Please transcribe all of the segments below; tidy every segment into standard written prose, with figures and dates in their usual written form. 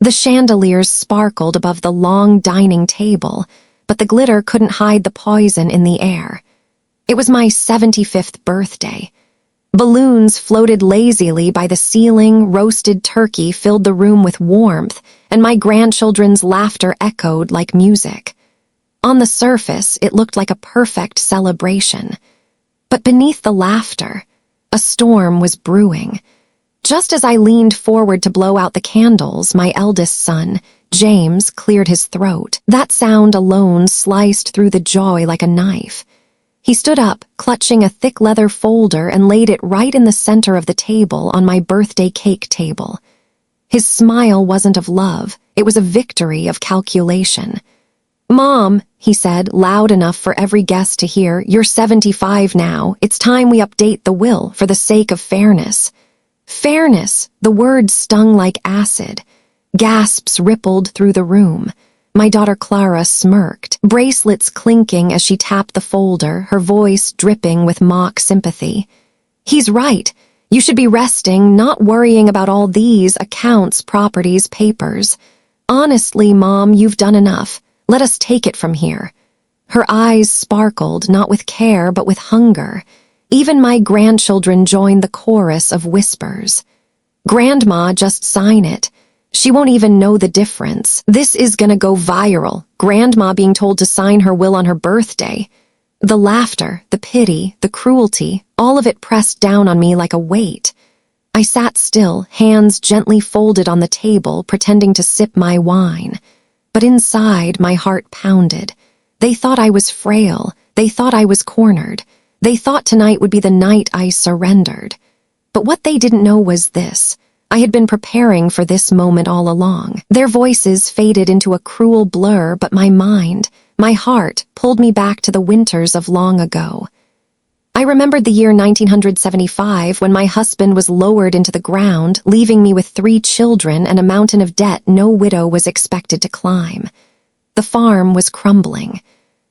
The chandeliers sparkled above the long dining table, but the glitter couldn't hide the poison in the air. It was my 75th birthday. Balloons floated lazily by the ceiling, roasted turkey filled the room with warmth, and my grandchildren's laughter echoed like music. On the surface, it looked like a perfect celebration. But beneath the laughter, a storm was brewing. Just as I leaned forward to blow out the candles, my eldest son, James, cleared his throat. That sound alone sliced through the joy like a knife. He stood up, clutching a thick leather folder, and laid it right in the center of the table on my birthday cake table. His smile wasn't of love, it was a victory of calculation. "Mom," he said, loud enough for every guest to hear, "you're 75 now. It's time we update the will for the sake of fairness." Fairness, the word stung like acid. Gasps rippled through the room. My daughter Clara smirked, bracelets clinking as she tapped the folder, her voice dripping with mock sympathy. "He's right. You should be resting, not worrying about all these accounts, properties, papers. Honestly, Mom, you've done enough. Let us take it from here." Her eyes sparkled, not with care, but with hunger. Even my grandchildren joined the chorus of whispers. "Grandma, just sign it. She won't even know the difference. This is gonna go viral. Grandma being told to sign her will on her birthday." The laughter, the pity, the cruelty, all of it pressed down on me like a weight. I sat still, hands gently folded on the table, pretending to sip my wine. But inside, my heart pounded. They thought I was frail. They thought I was cornered. They thought tonight would be the night I surrendered. But what they didn't know was this. I had been preparing for this moment all along. Their voices faded into a cruel blur, but my mind, my heart, pulled me back to the winters of long ago. I remembered the year 1975 when my husband was lowered into the ground, leaving me with 3 children and a mountain of debt no widow was expected to climb. The farm was crumbling.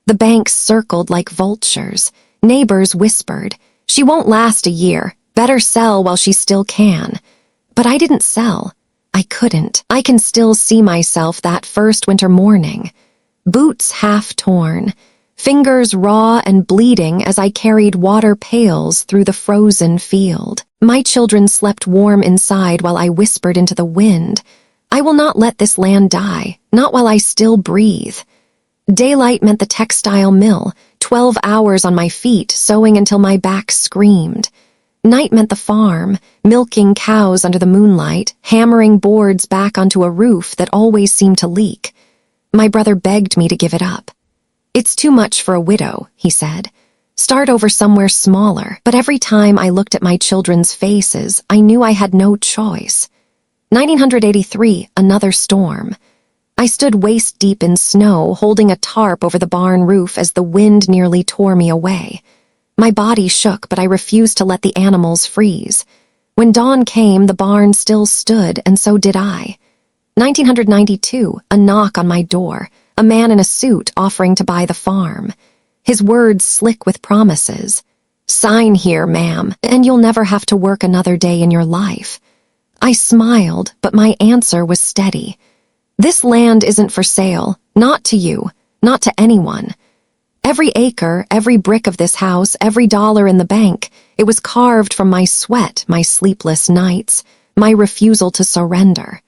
The banks circled like vultures. Neighbors whispered, "She won't last a year. Better sell while she still can." But I didn't sell. I couldn't. I can still see myself that first winter morning. Boots half torn, fingers raw and bleeding as I carried water pails through the frozen field. My children slept warm inside while I whispered into the wind, "I will not let this land die, not while I still breathe." Daylight meant the textile mill, 12 hours on my feet, sewing until my back screamed. Night meant the farm, milking cows under the moonlight, hammering boards back onto a roof that always seemed to leak. My brother begged me to give it up. "It's too much for a widow," he said. "Start over somewhere smaller." But every time I looked at my children's faces, I knew I had no choice. 1983, another storm. I stood waist-deep in snow, holding a tarp over the barn roof as the wind nearly tore me away. My body shook, but I refused to let the animals freeze. When dawn came, the barn still stood, and so did I. 1992, a knock on my door, a man in a suit offering to buy the farm. His words slick with promises. "Sign here, ma'am, and you'll never have to work another day in your life." I smiled, but my answer was steady. "This land isn't for sale, not to you, not to anyone. Every acre, every brick of this house, every dollar in the bank, it was carved from my sweat, my sleepless nights, my refusal to surrender."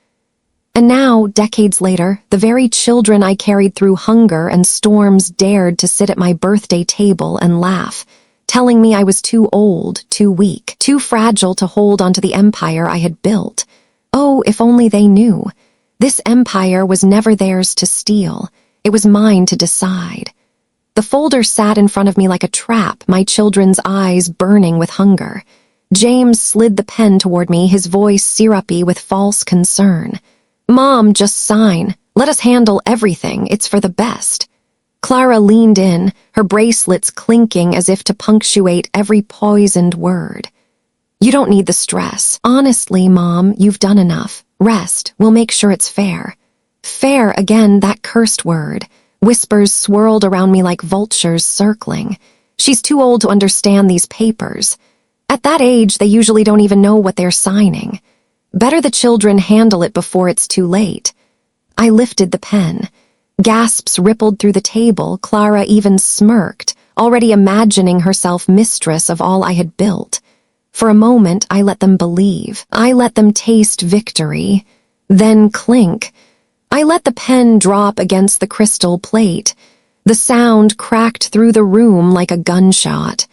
And now, decades later, the very children I carried through hunger and storms dared to sit at my birthday table and laugh, telling me I was too old, too weak, too fragile to hold onto the empire I had built. Oh, if only they knew. This empire was never theirs to steal. It was mine to decide. The folder sat in front of me like a trap, my children's eyes burning with hunger. James slid the pen toward me, his voice syrupy with false concern. "Mom, just sign. Let us handle everything. It's for the best." Clara leaned in, her bracelets clinking as if to punctuate every poisoned word. "You don't need the stress. Honestly, Mom, you've done enough. Rest. We'll make sure it's fair." Fair again, that cursed word. Whispers swirled around me like vultures circling. "She's too old to understand these papers." At that age, they usually don't even know what they're signing. Better the children handle it before it's too late. I lifted the pen. Gasps rippled through the table. Clara even smirked, already imagining herself mistress of all I had built. For a moment, I let them believe. I let them taste victory. Then clink. I let the pen drop against the crystal plate. The sound cracked through the room like a gunshot.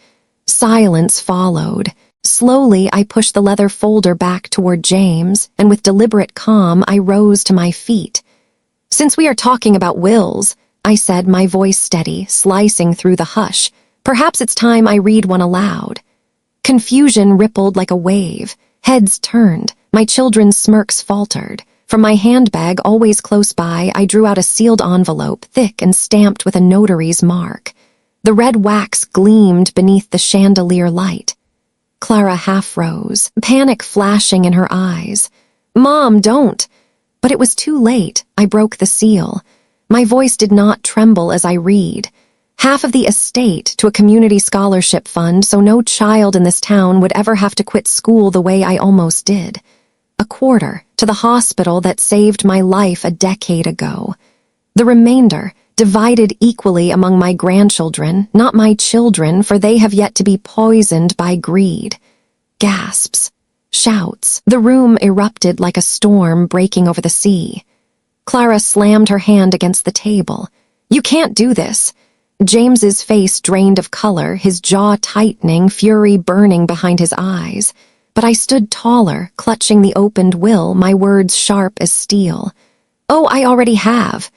Silence followed. Slowly, I pushed the leather folder back toward James, and with deliberate calm, I rose to my feet. "Since we are talking about wills," I said, my voice steady, slicing through the hush, "perhaps it's time I read one aloud." Confusion rippled like a wave. Heads turned. My children's smirks faltered. From my handbag, always close by, I drew out a sealed envelope, thick and stamped with a notary's mark. The red wax gleamed beneath the chandelier light. Clara half rose, panic flashing in her eyes. "Mom, don't!" But it was too late. I broke the seal. My voice did not tremble as I read. Half of the estate to a community scholarship fund so no child in this town would ever have to quit school the way I almost did. A quarter to the hospital that saved my life a decade ago. The remainder divided equally among my grandchildren, not my children, for they have yet to be poisoned by greed. Gasps. Shouts. The room erupted like a storm breaking over the sea. Clara slammed her hand against the table. "You can't do this." James's face drained of color, his jaw tightening, fury burning behind his eyes. But I stood taller, clutching the opened will, my words sharp as steel. "Oh, I already have."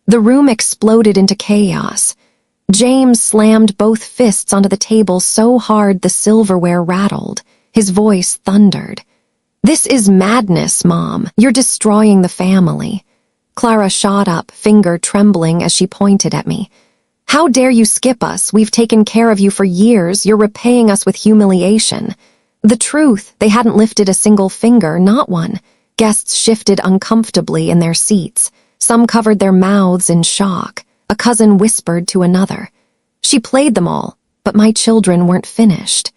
The room exploded into chaos. James slammed both fists onto the table so hard the silverware rattled. His voice thundered. "This is madness, Mom. You're destroying the family." Clara shot up, finger trembling as she pointed at me. "How dare you skip us? We've taken care of you for years. You're repaying us with humiliation." The truth, they hadn't lifted a single finger, not one. Guests shifted uncomfortably in their seats. Some covered their mouths in shock. A cousin whispered to another. She played them all, but my children weren't finished.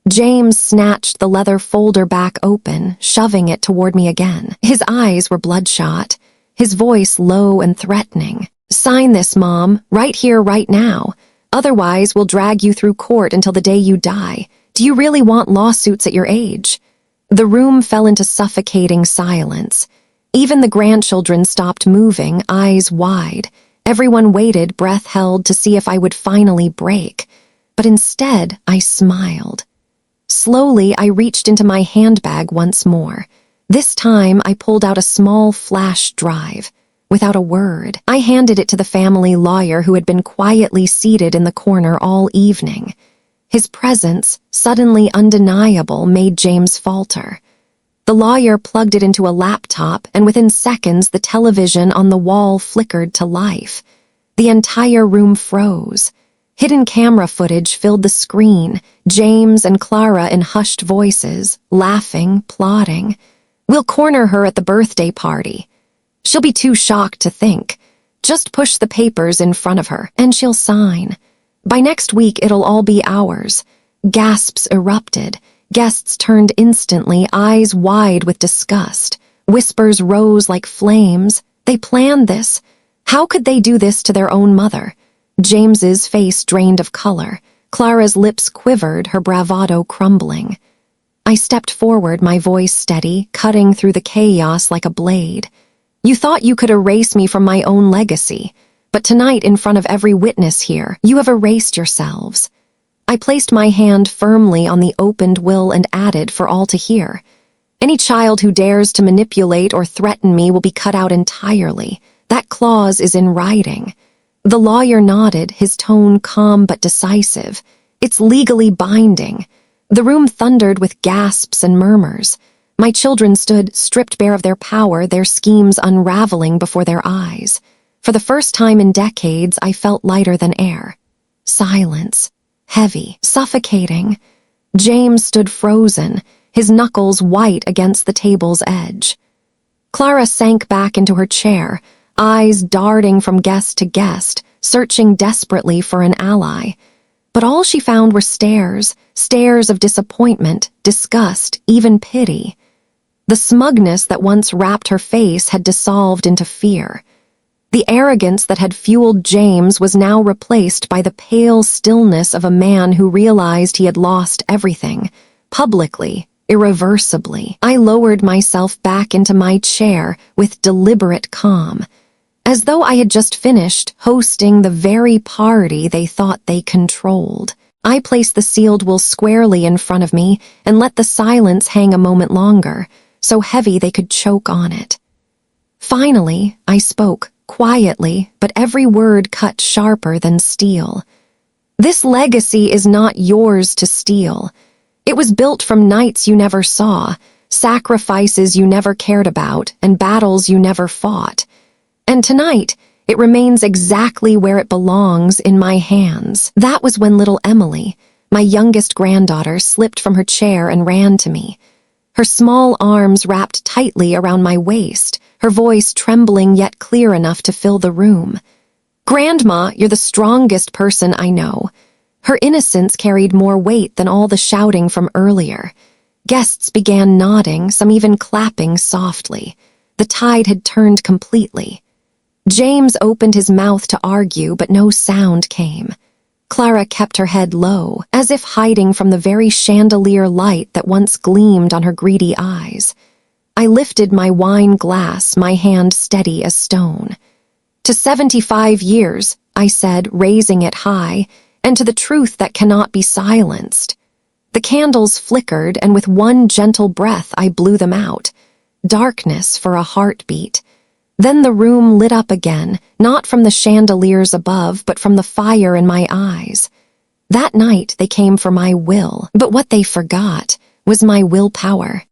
James snatched the leather folder back open, shoving it toward me again. His eyes were bloodshot, his voice low and threatening. "Sign this, Mom, right here, right now. Otherwise, we'll drag you through court until the day you die. Do you really want lawsuits at your age?" The room fell into suffocating silence. Even the grandchildren stopped moving, eyes wide. Everyone waited, breath held, to see if I would finally break. But instead, I smiled. Slowly, I reached into my handbag once more. This time, I pulled out a small flash drive. Without a word, I handed it to the family lawyer who had been quietly seated in the corner all evening. His presence, suddenly undeniable, made James falter. The lawyer plugged it into a laptop, and within seconds the television on the wall flickered to life. The entire room froze. Hidden camera footage filled the screen, James and Clara in hushed voices, laughing, plotting. "We'll corner her at the birthday party. She'll be too shocked to think. Just push the papers in front of her, and she'll sign. By next week, it'll all be ours." Gasps erupted. Guests turned instantly, eyes wide with disgust. Whispers rose like flames. They planned this. How could they do this to their own mother? James's face drained of color. Clara's lips quivered, her bravado crumbling. I stepped forward, my voice steady, cutting through the chaos like a blade. "You thought you could erase me from my own legacy, but tonight, in front of every witness here, you have erased yourselves." I placed my hand firmly on the opened will and added for all to hear. "Any child who dares to manipulate or threaten me will be cut out entirely. That clause is in writing." The lawyer nodded, his tone calm but decisive. "It's legally binding." The room thundered with gasps and murmurs. My children stood, stripped bare of their power, their schemes unraveling before their eyes. For the first time in decades, I felt lighter than air. Silence. Heavy, suffocating. James stood frozen, his knuckles white against the table's edge. Clara sank back into her chair, eyes darting from guest to guest, searching desperately for an ally. But all she found were stares, stares of disappointment, disgust, even pity. The smugness that once wrapped her face had dissolved into fear. The arrogance that had fueled James was now replaced by the pale stillness of a man who realized he had lost everything, publicly, irreversibly. I lowered myself back into my chair with deliberate calm, as though I had just finished hosting the very party they thought they controlled. I placed the sealed will squarely in front of me and let the silence hang a moment longer, so heavy they could choke on it. Finally, I spoke, quietly, but every word cut sharper than steel. This legacy is not yours to steal. It was built from nights you never saw, sacrifices you never cared about, and battles you never fought. And tonight, it remains exactly where it belongs, in my hands. That was when little Emily, my youngest granddaughter, slipped from her chair and ran to me. Her small arms wrapped tightly around my waist, her voice trembling yet clear enough to fill the room. "Grandma, you're the strongest person I know." Her innocence carried more weight than all the shouting from earlier. Guests began nodding, some even clapping softly. The tide had turned completely. James opened his mouth to argue, but no sound came. Clara kept her head low, as if hiding from the very chandelier light that once gleamed on her greedy eyes. I lifted my wine glass, my hand steady as stone. "To 75 years," I said, raising it high, "and to the truth that cannot be silenced." The candles flickered, and with one gentle breath I blew them out. Darkness for a heartbeat. Then the room lit up again, not from the chandeliers above, but from the fire in my eyes. That night they came for my will, but what they forgot was my willpower.